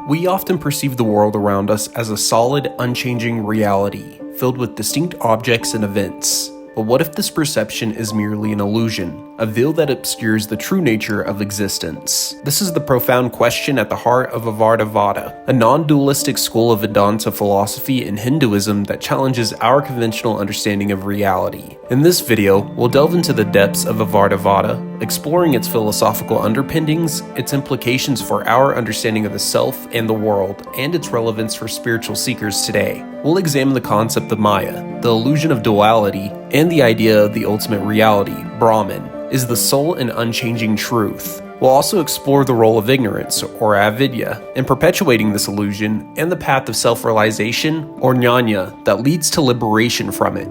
We often perceive the world around us as a solid, unchanging reality, filled with distinct objects and events. But what if this perception is merely an illusion, a veil that obscures the true nature of existence? This is the profound question at the heart of Vivartavada, a non-dualistic school of Vedanta philosophy in Hinduism that challenges our conventional understanding of reality. In this video, we'll delve into the depths of Vivartavada, exploring its philosophical underpinnings, its implications for our understanding of the self and the world, and its relevance for spiritual seekers today. We'll examine the concept of Maya, the illusion of duality, and the idea of the ultimate reality, Brahman, is the sole and unchanging truth. We'll also explore the role of ignorance, or avidya, in perpetuating this illusion, and the path of self-realization, or jnana, that leads to liberation from it.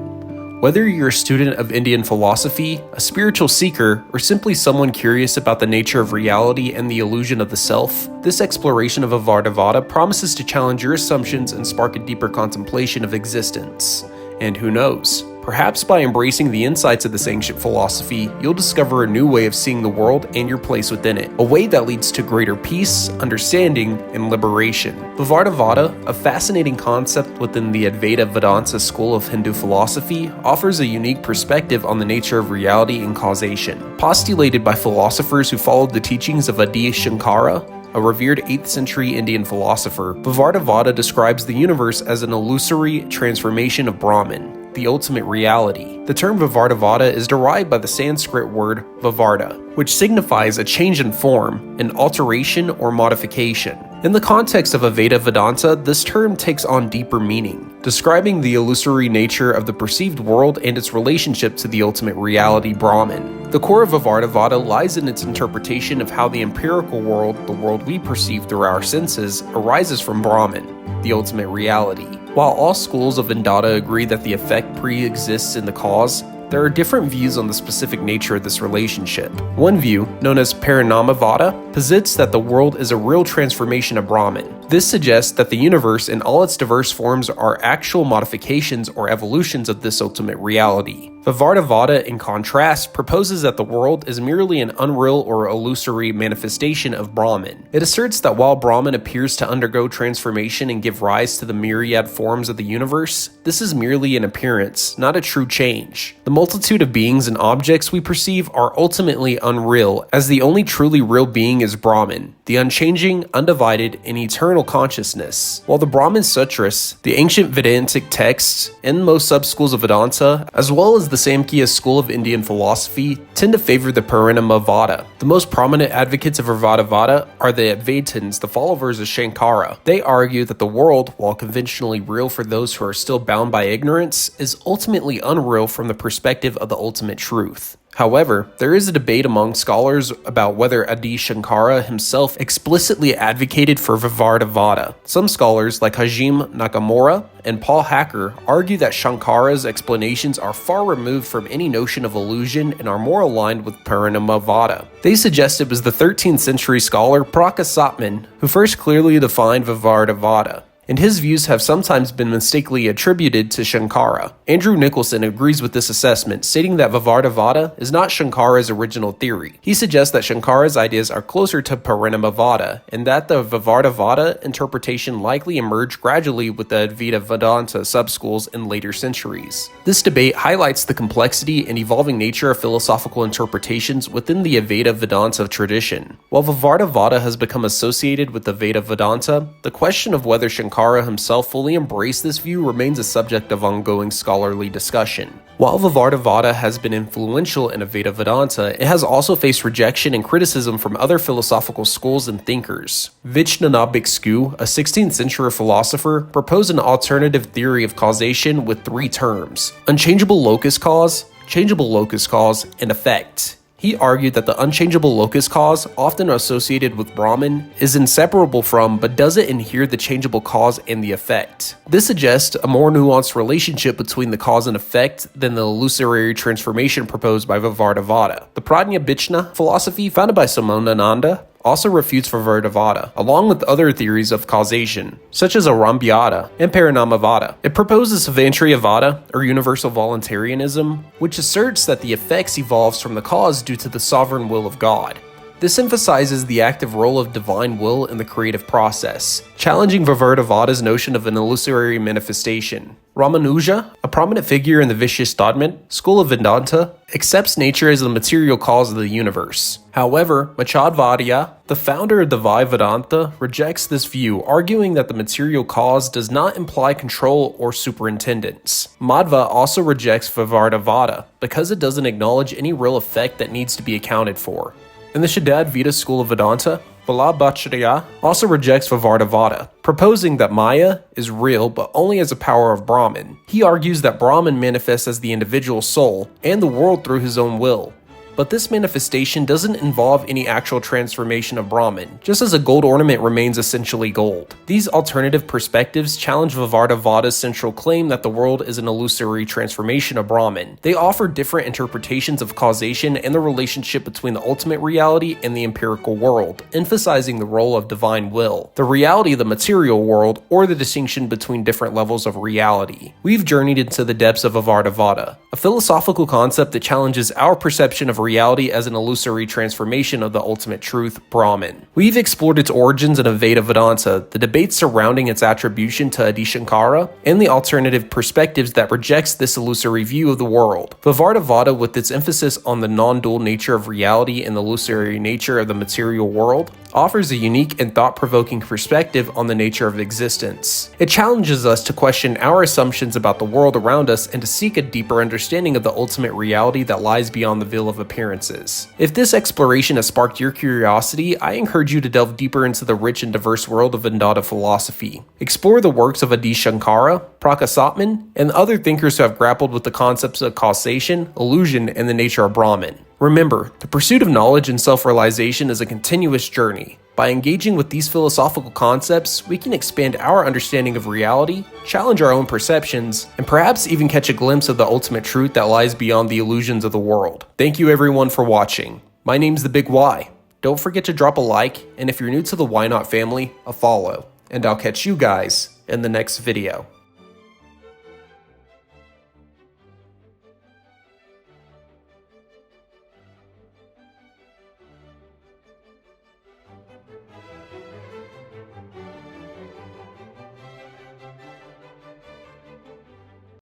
Whether you're a student of Indian philosophy, a spiritual seeker, or simply someone curious about the nature of reality and the illusion of the self, this exploration of Vivartavada promises to challenge your assumptions and spark a deeper contemplation of existence. And who knows? Perhaps by embracing the insights of this ancient philosophy, you'll discover a new way of seeing the world and your place within it, a way that leads to greater peace, understanding, and liberation. Vivartavada, a fascinating concept within the Advaita Vedanta school of Hindu philosophy, offers a unique perspective on the nature of reality and causation. Postulated by philosophers who followed the teachings of Adi Shankara, a revered 8th century Indian philosopher, Vivartavada describes the universe as an illusory transformation of Brahman, the ultimate reality. The term Vivartavada is derived by the Sanskrit word Vivarta, which signifies a change in form, an alteration or modification. In the context of Advaita Vedanta, this term takes on deeper meaning, describing the illusory nature of the perceived world and its relationship to the ultimate reality, Brahman. The core of Vivartavada lies in its interpretation of how the empirical world, the world we perceive through our senses, arises from Brahman, the ultimate reality. While all schools of Vedanta agree that the effect pre-exists in the cause, there are different views on the specific nature of this relationship. One view, known as Parinamavada, posits that the world is a real transformation of Brahman. This suggests that the universe in all its diverse forms are actual modifications or evolutions of this ultimate reality. Vivartavada, in contrast, proposes that the world is merely an unreal or illusory manifestation of Brahman. It asserts that while Brahman appears to undergo transformation and give rise to the myriad forms of the universe, this is merely an appearance, not a true change. The multitude of beings and objects we perceive are ultimately unreal, as the only truly real being is Brahman, the unchanging, undivided, and eternal consciousness. While the Brahman Sutras, the ancient Vedantic texts, and most sub-schools of Vedanta, as well as the Samkhya school of Indian philosophy, tend to favor the Parinamavada. The most prominent advocates of Vivartavada are the Advaitins, the followers of Shankara. They argue that the world, while conventionally real for those who are still bound by ignorance, is ultimately unreal from the perspective of the ultimate truth. However, there is a debate among scholars about whether Adi Shankara himself explicitly advocated for Vivartavada. Some scholars, like Hajime Nakamura and Paul Hacker, argue that Shankara's explanations are far removed from any notion of illusion and are more aligned with Parinamavada. They suggest it was the 13th century scholar Prakasatman who first clearly defined Vivartavada, and his views have sometimes been mistakenly attributed to Shankara. Andrew Nicholson agrees with this assessment, stating that Vivartavada is not Shankara's original theory. He suggests that Shankara's ideas are closer to Parinamavada, and that the Vivartavada interpretation likely emerged gradually with the Advaita Vedanta subschools in later centuries. This debate highlights the complexity and evolving nature of philosophical interpretations within the Advaita Vedanta tradition. While Vivartavada has become associated with the Advaita Vedanta, the question of whether Shankara himself fully embraced this view remains a subject of ongoing scholarly discussion. While Vivartavada has been influential in Advaita Vedanta, it has also faced rejection and criticism from other philosophical schools and thinkers. Vijnana Bhikshu, a 16th century philosopher, proposed an alternative theory of causation with 3 terms: unchangeable locus cause, changeable locus cause, and effect. He argued that the unchangeable locus cause, often associated with Brahman, is inseparable from but doesn't inhere the changeable cause and the effect. This suggests a more nuanced relationship between the cause and effect than the illusory transformation proposed by Vivartavada. The Prajnabhijna philosophy, founded by Somananda, also refutes Vivartavada, along with other theories of causation, such as Arambyada and Parinamavada. It proposes Savantriyavada, or universal voluntarism, which asserts that the effects evolves from the cause due to the sovereign will of God. This emphasizes the active role of divine will in the creative process, challenging Vivartavada's notion of an illusory manifestation. Ramanuja, a prominent figure in the Vishishtadmant school of Vedanta, accepts nature as the material cause of the universe. However, Madhvacharya, the founder of Advaita Vedanta, rejects this view, arguing that the material cause does not imply control or superintendence. Madhva also rejects Vivartavada because it doesn't acknowledge any real effect that needs to be accounted for. In the Advaita school of Vedanta, Vallabhacharya also rejects Vivartavada, proposing that Maya is real but only as a power of Brahman. He argues that Brahman manifests as the individual soul and the world through his own will. But this manifestation doesn't involve any actual transformation of Brahman, just as a gold ornament remains essentially gold. These alternative perspectives challenge Vivartavada's central claim that the world is an illusory transformation of Brahman. They offer different interpretations of causation and the relationship between the ultimate reality and the empirical world, emphasizing the role of divine will, the reality of the material world, or the distinction between different levels of reality. We've journeyed into the depths of Vivartavada, a philosophical concept that challenges our perception of reality as an illusory transformation of the ultimate truth, Brahman. We've explored its origins in Advaita Vedanta, the debates surrounding its attribution to Adi Shankara, and the alternative perspectives that rejects this illusory view of the world. Vivartavada, with its emphasis on the non-dual nature of reality and the illusory nature of the material world, offers a unique and thought-provoking perspective on the nature of existence. It challenges us to question our assumptions about the world around us and to seek a deeper understanding of the ultimate reality that lies beyond the veil of appearances. If this exploration has sparked your curiosity, I encourage you to delve deeper into the rich and diverse world of Vedanta philosophy. Explore the works of Adi Shankara, Prakasatman, and other thinkers who have grappled with the concepts of causation, illusion, and the nature of Brahman. Remember, the pursuit of knowledge and self-realization is a continuous journey. By engaging with these philosophical concepts, we can expand our understanding of reality, challenge our own perceptions, and perhaps even catch a glimpse of the ultimate truth that lies beyond the illusions of the world. Thank you everyone for watching. My name's The Big Why. Don't forget to drop a like, and if you're new to the Why Not family, a follow. And I'll catch you guys in the next video.